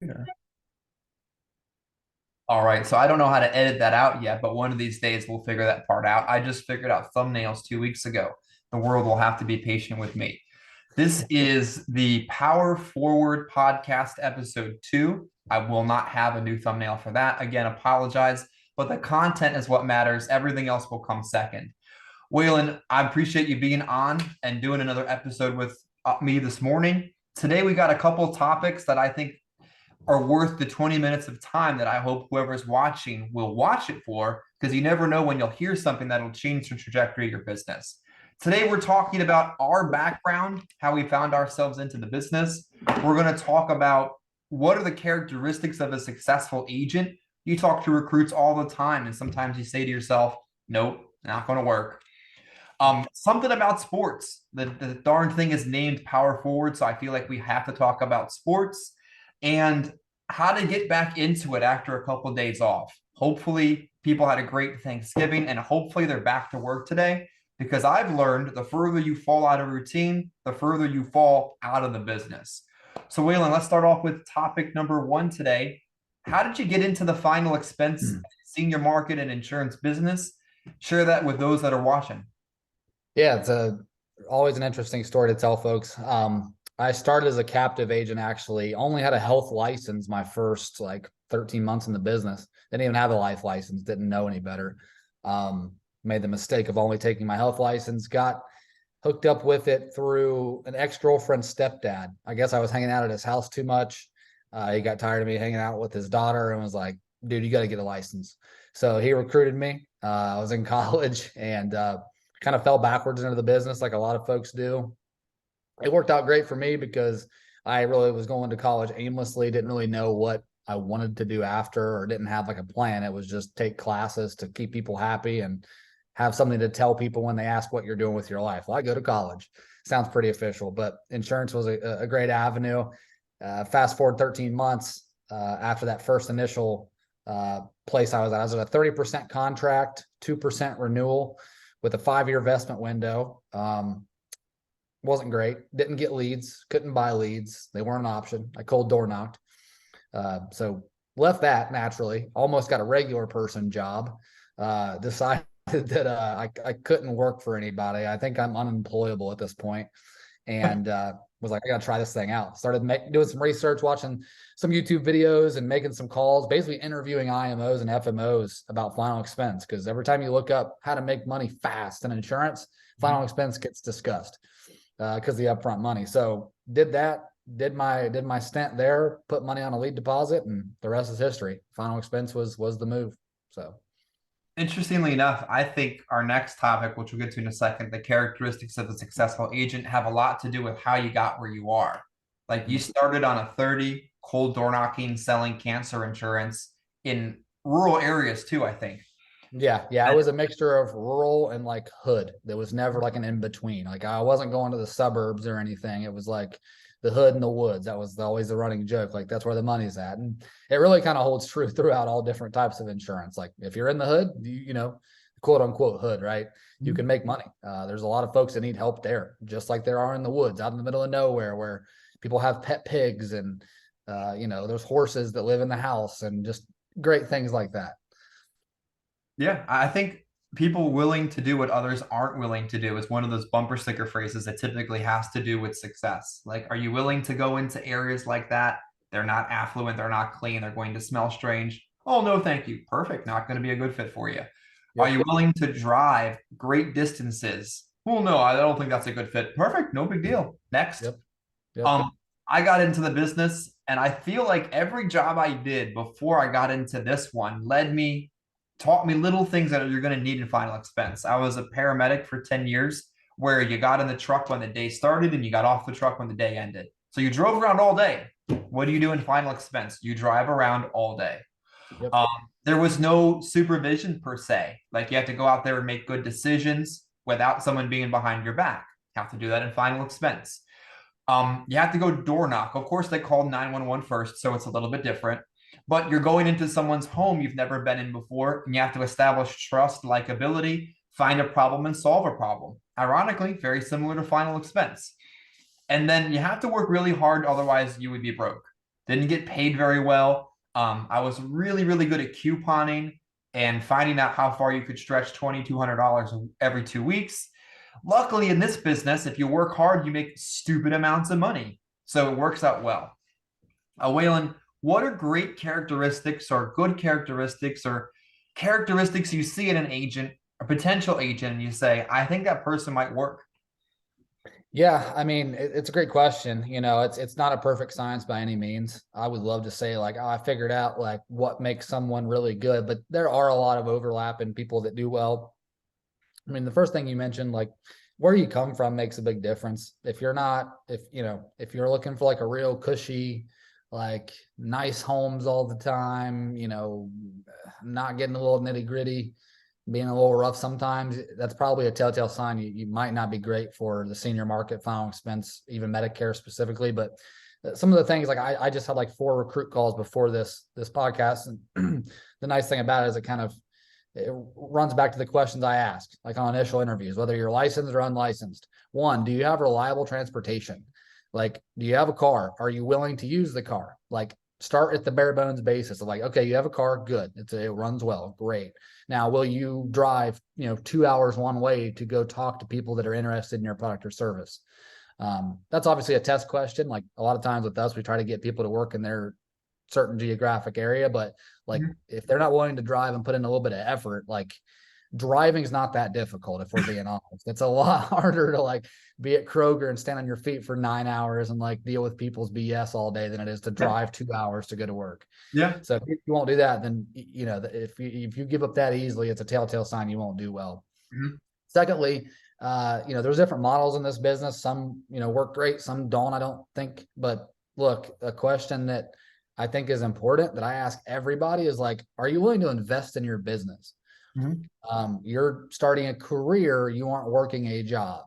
Yeah. All right. So I don't know how to edit that out yet, but one of these days we'll figure that part out. I just figured out thumbnails 2 weeks ago. The world will have to be patient with me. This is the Power Forward Podcast, episode 2. I will not have a new thumbnail for that. Again, apologize, but the content is what matters. Everything else will come second. Waylon, I appreciate you being on and doing another episode with me this morning. Today, we got a couple topics that I think are worth the 20 minutes of time that I hope whoever's watching will watch it for, because you never know when you'll hear something that'll change the trajectory of your business. Today, we're talking about our background, how we found ourselves into the business. We're going to talk about what are the characteristics of a successful agent. You talk to recruits all the time, and sometimes you say to yourself, nope, not going to work. Something about sports. The darn thing is named Power Forward, so I feel like we have to talk about sports and how to get back into it after a couple of days off. Hopefully, people had a great Thanksgiving, and hopefully they're back to work today, because I've learned the further you fall out of routine, the further you fall out of the business. So, Waylon, let's start off with topic number 1 today. How did you get into the final expense senior market and insurance business? Share that with those that are watching. Yeah, always an interesting story to tell folks. I started as a captive agent, actually. Only had a health license my first 13 months in the business. Didn't even have a life license, didn't know any better. Made the mistake of only taking my health license, got hooked up with it through an ex-girlfriend's stepdad. I guess I was hanging out at his house too much. He got tired of me hanging out with his daughter and was like, dude, you got to get a license. So he recruited me. I was in college and kind of fell backwards into the business like a lot of folks do. It worked out great for me because I really was going to college aimlessly, didn't really know what I wanted to do after, or didn't have like a plan. It was just take classes to keep people happy and have something to tell people when they ask what you're doing with your life. Well, I go to college. Sounds pretty official, but insurance was a great avenue. Fast forward 13 months after that first initial place I was at a 30% contract, 2% renewal with a 5-year investment window. Wasn't great. Didn't get leads. Couldn't buy leads. They weren't an option. I cold door knocked. So left that naturally. Almost got a regular person job. Decided that I couldn't work for anybody. I think I'm unemployable at this point. And was like, I got to try this thing out. Started doing some research, watching some YouTube videos and making some calls, basically interviewing IMOs and FMOs about final expense. Because every time you look up how to make money fast in insurance, final expense gets discussed because the upfront money. So did that, did my stint there, put money on a lead deposit, and the rest is history. Final expense was the move. So Interestingly enough, I think our next topic, which we'll get to in a second, the characteristics of a successful agent, have a lot to do with how you got where you are. Like, you started on a 30, cold door knocking, selling cancer insurance in rural areas too, I think. yeah, it was a mixture of rural and like hood. There was never like an in between. Like I wasn't going to the suburbs or anything. It was like the hood and the woods. That was always the running joke. Like that's where the money's at. And it really kind of holds true throughout all different types of insurance. Like if you're in the hood, you know, quote unquote hood, right? You can make money. There's a lot of folks that need help there, just like there are in the woods, out in the middle of nowhere, where people have pet pigs and there's horses that live in the house and just great things like that. Yeah, I think people willing to do what others aren't willing to do is one of those bumper sticker phrases that typically has to do with success. Like, are you willing to go into areas like that? They're not affluent, they're not clean, they're going to smell strange. Oh, no, thank you. Perfect. Not going to be a good fit for you. Are Yep. you willing to drive great distances? Well, no, I don't think that's a good fit. Perfect. No big deal. Next. Yep. Yep. Um, I got into the business, and I feel like every job I did before I got into this one taught me little things that you're going to need in final expense. I was a paramedic for 10 years, where you got in the truck when the day started and you got off the truck when the day ended. So you drove around all day. What do you do in final expense? You drive around all day. Yep. Um, there was no supervision per se. Like, you have to go out there and make good decisions without someone being behind your back. You have to do that in final expense. You have to go door knock. Of course, they called 911 first, so it's a little bit different. But you're going into someone's home you've never been in before, and you have to establish trust, likability, find a problem, and solve a problem. Ironically, very similar to final expense. And then you have to work really hard, otherwise you would be broke. didn't get paid very well. I was really, really good at couponing and finding out how far you could stretch $2,200 every 2 weeks. Luckily, in this business, if you work hard, you make stupid amounts of money. So it works out well. Waylon, what are great characteristics or good characteristics or characteristics you see in an agent, a potential agent, and you say, I think that person might work? Yeah, I mean, it's a great question. It's not a perfect science by any means. I would love to say like, oh, I figured out like what makes someone really good, but there are a lot of overlap in people that do well. I mean, the first thing you mentioned, like where you come from makes a big difference. If you're not, if you're looking for like a real cushy, like nice homes all the time, not getting a little nitty gritty, being a little rough sometimes, that's probably a telltale sign you might not be great for the senior market, final expense, even Medicare specifically. But some of the things like I just had like 4 recruit calls before this podcast, and the nice thing about it is it runs back to the questions I asked, like on initial interviews, whether you're licensed or unlicensed. One, do you have reliable transportation? Like, do you have a car? Are you willing to use the car? Like, start at the bare bones basis of like, okay, you have a car, good. It runs well, great. Now, will you drive, 2 hours one way to go talk to people that are interested in your product or service? That's obviously a test question. Like a lot of times with us, we try to get people to work in their certain geographic area, but like if they're not willing to drive and put in a little bit of effort, like driving is not that difficult if we're being honest. It's a lot harder to like be at Kroger and stand on your feet for 9 hours and like deal with people's BS all day than it is to drive 2 hours to go to work. Yeah. So if you won't do that, then if you give up that easily, it's a telltale sign you won't do well. Mm-hmm. Secondly, there's different models in this business. Some, work great, some don't, I don't think. But look, a question that I think is important that I ask everybody is like, are you willing to invest in your business? You're starting a career, you aren't working a job.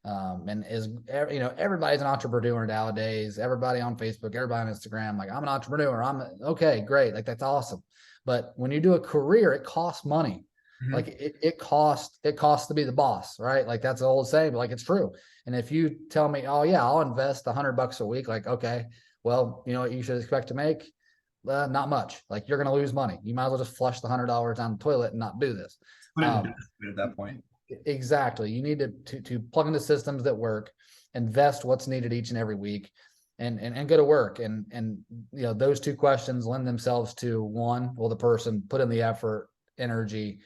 And everybody's an entrepreneur nowadays. Everybody on Facebook, everybody on Instagram, like I'm an entrepreneur. Okay, great. Like that's awesome. But when you do a career, it costs money. Like it costs to be the boss, right? Like that's the old saying, but like it's true. And if you tell me, oh yeah, I'll invest $100 a week, like, okay, well, you know what you should expect to make? Not much. Like you're going to lose money. You might as well just flush the $100 down the toilet and not do this. Put it in at that point. Exactly. You need to plug into systems that work, invest what's needed each and every week, and go to work. And those 2 questions lend themselves to one, will the person put in the effort, energy?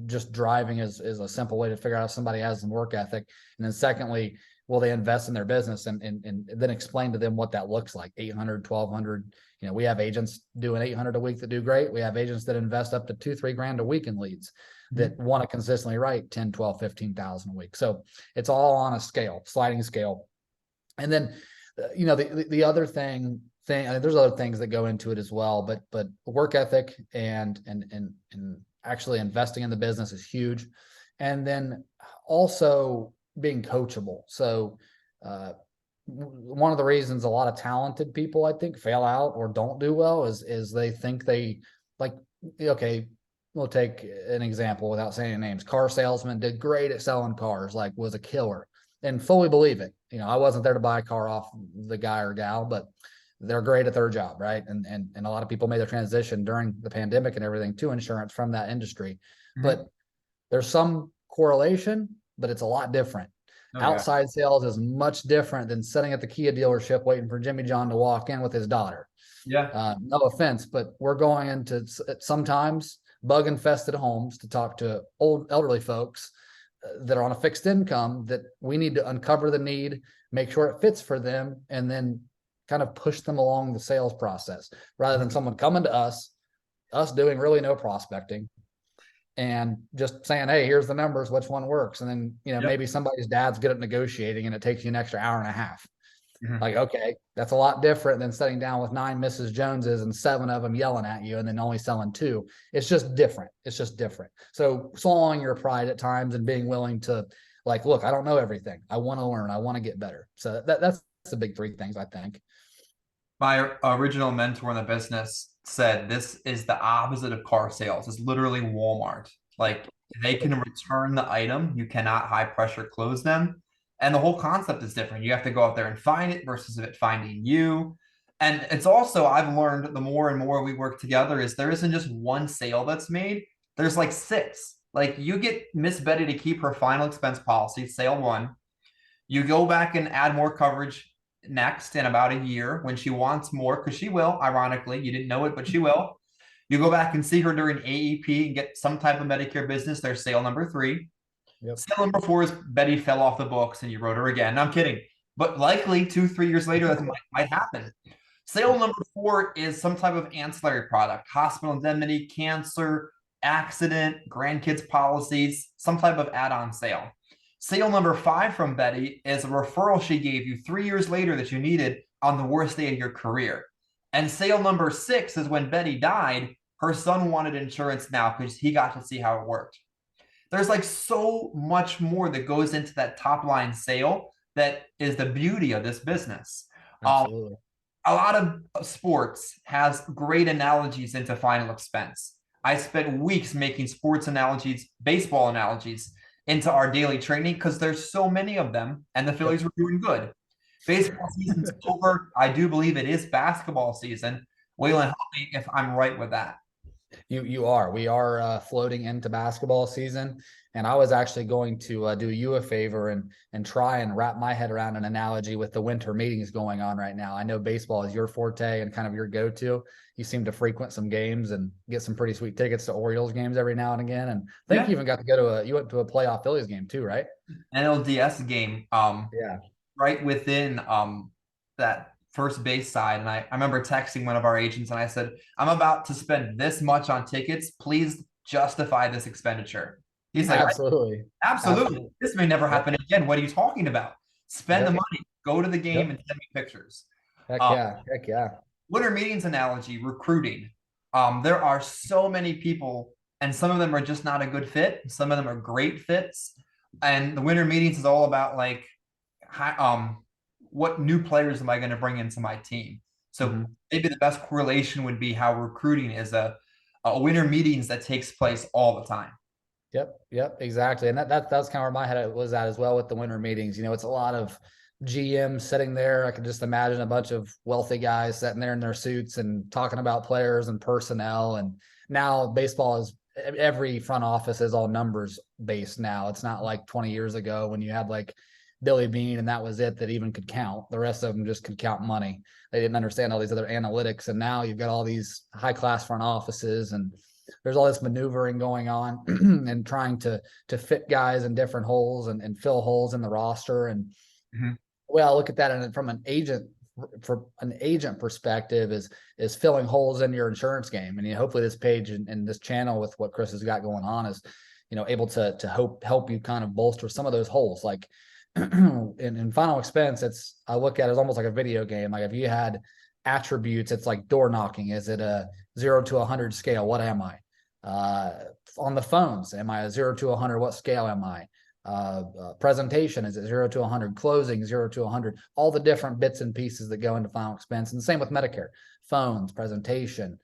Just driving is a simple way to figure out if somebody has some work ethic. And then secondly, will they invest in their business and then explain to them what that looks like? 800, 1200. We have agents doing 800 a week that do great. We have agents that invest up to 2-3 grand a week in leads that want to consistently write 10, 12, 15,000 a week. So it's all on a scale, sliding scale. And then, the other thing, I mean, there's other things that go into it as well, but work ethic and actually investing in the business is huge. And then also being coachable. So, one of the reasons a lot of talented people, I think, fail out or don't do well is they think they like, okay, we'll take an example without saying names. Car salesman did great at selling cars, like was a killer, and fully believe it. I wasn't there to buy a car off the guy or gal, but they're great at their job, right? And a lot of people made their transition during the pandemic and everything to insurance from that industry. But there's some correlation, but it's a lot different. Outside sales is much different than sitting at the Kia dealership waiting for Jimmy John to walk in with his daughter. Yeah. No offense, but we're going into sometimes bug infested homes to talk to old elderly folks that are on a fixed income that we need to uncover the need, make sure it fits for them, and then kind of push them along the sales process rather than someone coming to us doing really no prospecting and just saying, hey, here's the numbers, which one works? And then, maybe somebody's dad's good at negotiating and it takes you an extra hour and a half. Like, okay, that's a lot different than sitting down with 9 Mrs. Joneses and 7 of them yelling at you and then only selling 2. It's just different. So swallowing your pride at times and being willing to like, look, I don't know everything. I want to learn. I want to get better. So that's the big 3 things, I think. My original mentor in the business said this is the opposite of car sales. It's literally Walmart. Like they can return the item. You cannot high pressure close them. And the whole concept is different. You have to go out there and find it versus it finding you. And it's also, I've learned the more and more we work together is there isn't just one sale that's made. There's like six. Like you get Miss Betty to keep her final expense policy, sale one. You go back and add more coverage next in about a year when she wants more, because she will, ironically. You didn't know it, but she will. You go back and see her during AEP and get some type of Medicare business. There's sale number three. Yep. Sale number four is Betty fell off the books and you wrote her again. No, I'm kidding. But likely 2, 3 years later, that might happen. Sale number four is some type of ancillary product, hospital indemnity, cancer, accident, grandkids policies, some type of add-on sale. Sale number five from Betty is a referral she gave you 3 years later that you needed on the worst day of your career. And sale number six is when Betty died, her son wanted insurance now because he got to see how it worked. There's like so much more that goes into that top line sale that is the beauty of this business. Absolutely. A lot of sports has great analogies into final expense. I spent weeks making sports analogies, baseball analogies into our daily training because there's so many of them and the Phillies were doing good. Baseball season's over. I do believe it is basketball season. Waylon, help me if I'm right with that. You are. We are floating into basketball season, and I was actually going to do you a favor and try and wrap my head around an analogy with the winter meetings going on right now. I know baseball is your forte and kind of your go-to. You seem to frequent some games and get some pretty sweet tickets to Orioles games every now and again. And I think you even got to go to you went to a playoff Phillies game too, right? NLDS game, Yeah. right within that first base side. And I remember texting one of our agents and I said, I'm about to spend this much on tickets. Please justify this expenditure. He's like, Absolutely. absolutely. This may never Yep. happen again. What are you talking about? Spend the Yep. money, go to the game Yep. and send me pictures. Heck Um, yeah. Heck yeah. Winter meetings analogy, recruiting. There are so many people, and some of them are just not a good fit. Some of them are great fits. And the winter meetings is all about like, what new players am I going to bring into my team? So Mhm. maybe the best correlation would be how recruiting is a winter meetings that takes place all the time. Yep, yep, exactly. And that's kind of where my head was at as well with the winter meetings. You know, it's a lot of GM sitting there. I can just imagine a bunch of wealthy guys sitting there in their suits and talking about players and personnel. And now baseball is every front office is all numbers based now. It's not like 20 years ago when you had like Billy Bean and that was it that even could count. The rest of them just could count money. They didn't understand all these other analytics. And now you've got all these high class front offices and there's all this maneuvering going on and trying to fit guys in different holes and fill holes in the roster. And Mhm. well, look at that. And from an agent perspective is filling holes in your insurance game. And hopefully this page and this channel with what Chris has got going on is, able to help you kind of bolster some of those holes. Like in final expense, I look at it as almost like a video game. Like if you had attributes, it's like door knocking. Is it a 0 to 100 scale? What am I? On the phones, am I a 0 to 100? What scale am I? Presentation, is it 0 to 100? Closing, 0 to 100? All the different bits and pieces that go into final expense. And the same with Medicare. Phones, presentation,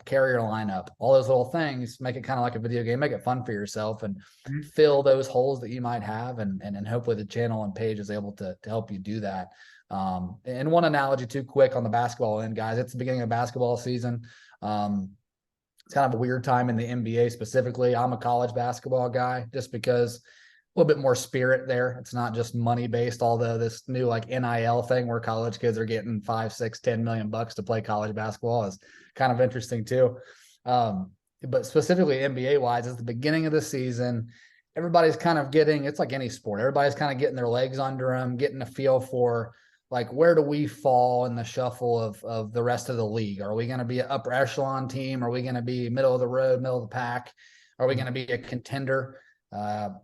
carrier lineup, all those little things make it kind of like a video game, make it fun for yourself and Mhm. fill those holes that you might have. And hopefully the channel and page is able to help you do that. And one analogy too quick on the basketball end, guys, it's the beginning of basketball season. It's kind of a weird time in the NBA specifically. I'm a college basketball guy just because a little bit more spirit there. It's not just money based, although this new like NIL thing where college kids are getting 5, 6, 10 million bucks to play college basketball is kind of interesting too. But specifically NBA wise, it's the beginning of the season. Everybody's kind of getting, it's like any sport. Everybody's kind of getting their legs under them, getting a feel for like where do we fall in the shuffle of the rest of the league? Are we going to be an upper echelon team? Are we going to be middle of the road, middle of the pack? Are we going to be a contender?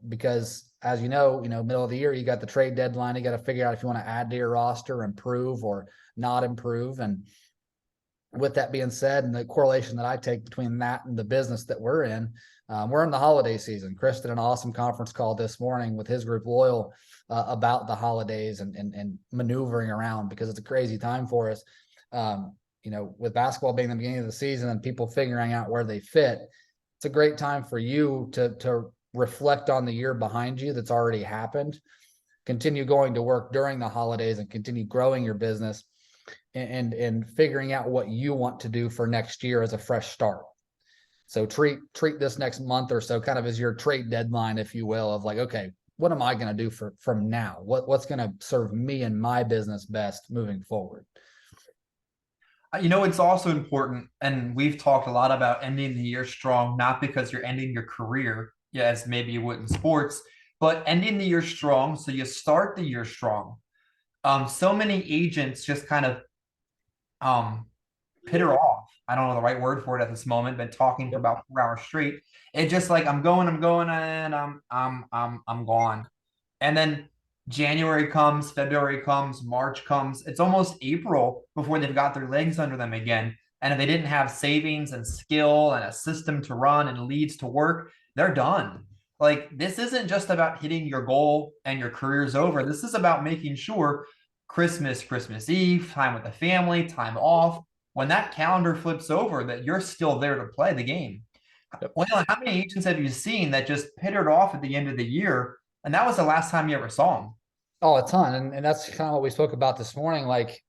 Because as middle of the year, you got the trade deadline. You got to figure out if you want to add to your roster, improve or not improve. And with that being said, and the correlation that I take between that and the business that we're in the holiday season. Chris did an awesome conference call this morning with his group Loyal about the holidays and maneuvering around because it's a crazy time for us. With basketball being the beginning of the season and people figuring out where they fit, it's a great time for you to reflect on the year behind you that's already happened, continue going to work during the holidays and continue growing your business. and figuring out what you want to do for next year as a fresh start. So treat this next month or so kind of as your trade deadline, if you will, of like, okay, what am I going to do from now? What's going to serve me and my business best moving forward? It's also important, and we've talked a lot about ending the year strong, not because you're ending your career, yeah, as maybe you would in sports, but ending the year strong so you start the year strong. So many agents just kind of um pitter off. I don't know the right word for it at this moment. Been talking for Yep. about 4 hours straight. It's just like I'm going, and I'm gone. And then January comes, February comes, March comes. It's almost April before they've got their legs under them again. And if they didn't have savings and skill and a system to run and leads to work, they're done. Like, this isn't just about hitting your goal and your career's over. This is about making sure Christmas, Christmas Eve, time with the family, time off, when that calendar flips over, that you're still there to play the game. Yep. Well, how many agents have you seen that just pittered off at the end of the year, and that was the last time you ever saw them? Oh, a ton. And that's kind of what we spoke about this morning. Like,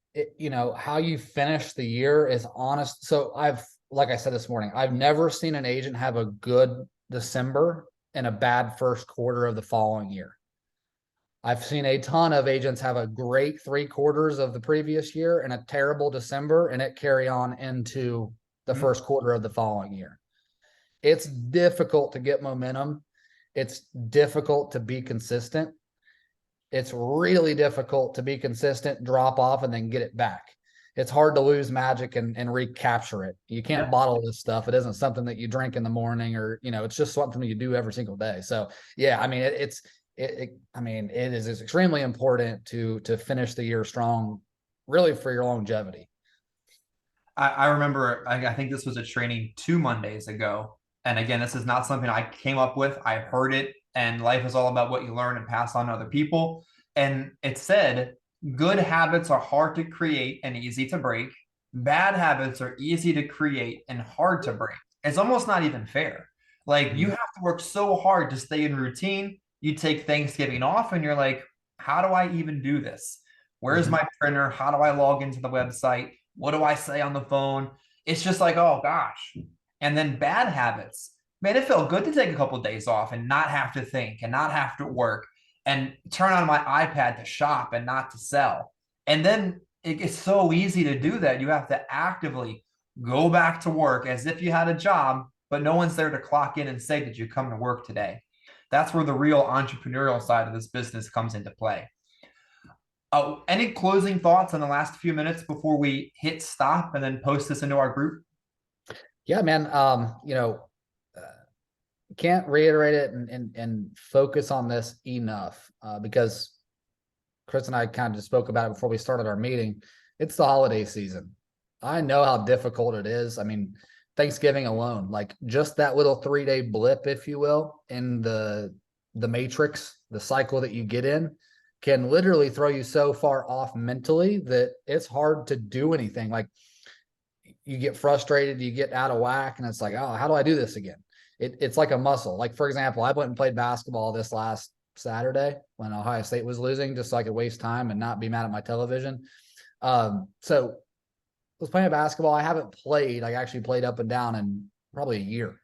how you finish the year is honest. So like I said this morning, I've never seen an agent have a good December and a bad first quarter of the following year. I've seen a ton of agents have a great 3 quarters of the previous year and a terrible December and it carry on into the Mhm. first quarter of the following year. It's difficult to get momentum. It's difficult to be consistent. It's really difficult to be consistent, drop off, and then get it back. It's hard to lose magic and recapture it. You can't Yep. bottle this stuff. It isn't something that you drink in the morning or, it's just something you do every single day. So yeah, I mean, it is extremely important to finish the year strong, really for your longevity. I remember, I think this was a training 2 Mondays ago. And again, this is not something I came up with. I heard it, and life is all about what you learn and pass on to other people. And it said, good habits are hard to create and easy to break. Bad habits are easy to create and hard to break. It's almost not even fair. Like, you Mhm. have to work so hard to stay in routine. You take Thanksgiving off, and you're like, how do I even do this? Where's Mhm. my printer? How do I log into the website? What do I say on the phone? It's just like, oh gosh. And then bad habits. Man, it felt good to take a couple of days off and not have to think and not have to work and turn on my iPad to shop and not to sell. And then it's so easy to do that. You have to actively go back to work as if you had a job, but no one's there to clock in and say, did you come to work today? That's where the real entrepreneurial side of this business comes into play. Any closing thoughts in the last few minutes before we hit stop and then post this into our group? Yeah, man. Uh, can't reiterate it and focus on this enough because Chris and I kind of just spoke about it before we started our meeting. It's the holiday season. I know how difficult it is. I mean, Thanksgiving alone, like just that little 3-day blip, if you will, in the matrix, the cycle that you get in, can literally throw you so far off mentally that it's hard to do anything. Like you get frustrated, you get out of whack, and it's like, oh, how do I do this again? It's like a muscle. Like, for example, I went and played basketball this last Saturday when Ohio State was losing, just so I could waste time and not be mad at my television. So I was playing basketball. I haven't played, I actually played up and down in probably a year.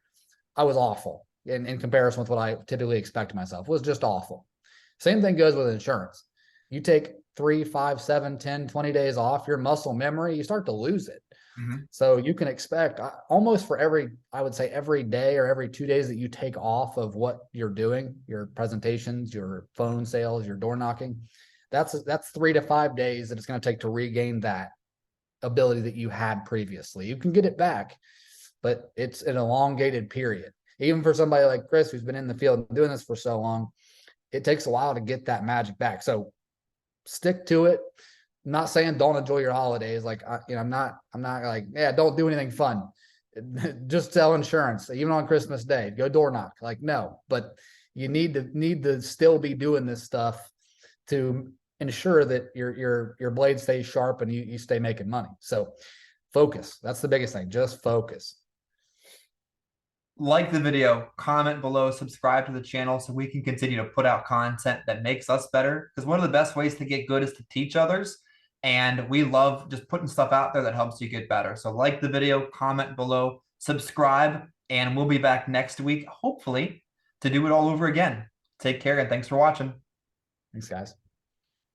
I was awful in comparison with what I typically expect myself. It was just awful. Same thing goes with insurance. You take 3, 5, 7, 10, 20 days off, your muscle memory, you start to lose it. Mhm. So you can expect almost for I would say every day or every 2 days that you take off of what you're doing, your presentations, your phone sales, your door knocking, that's 3 to 5 days that it's going to take to regain that ability that you had previously. You can get it back, but it's an elongated period. Even for somebody like Chris, who's been in the field and doing this for so long, it takes a while to get that magic back. So stick to it. I'm not saying don't enjoy your holidays. Like, I'm not like, yeah, don't do anything fun. Just sell insurance, even on Christmas Day, go door knock. Like, no, but you need to still be doing this stuff to ensure that your blade stays sharp and you stay making money. So focus. That's the biggest thing. Just focus. Like the video, comment below, subscribe to the channel so we can continue to put out content that makes us better. Because one of the best ways to get good is to teach others. And we love just putting stuff out there that helps you get better. So like the video, comment below, subscribe, and we'll be back next week, hopefully, to do it all over again. Take care and thanks for watching. Thanks, guys.